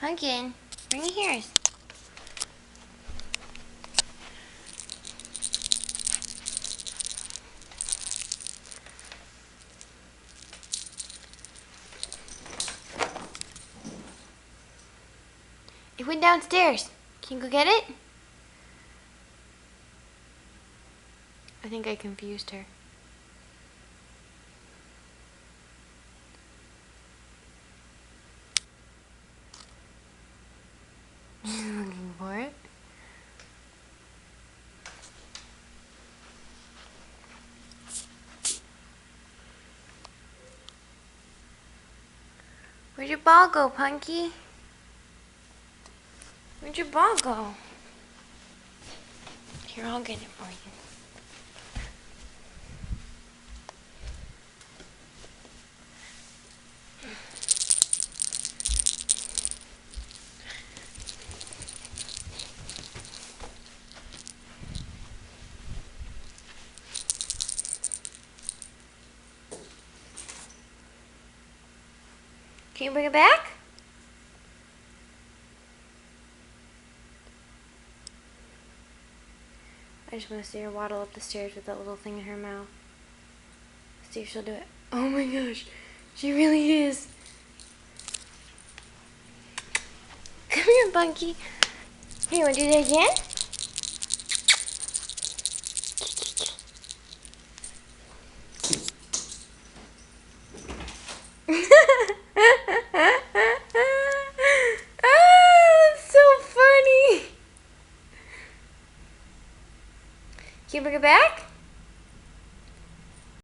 Pumpkin, bring it here. It went downstairs. Can you go get it? I think I confused her. She's looking for it. Where'd your ball go, Punky? Where'd your ball go? Here, I'll get it for you. Can you bring it back? I just want to see her waddle up the stairs with that little thing in her mouth. See if she'll do it. Oh my gosh, she really is. Come here, Bunky. Hey, you want to do that again? Oh, that's so funny. Can you bring it back?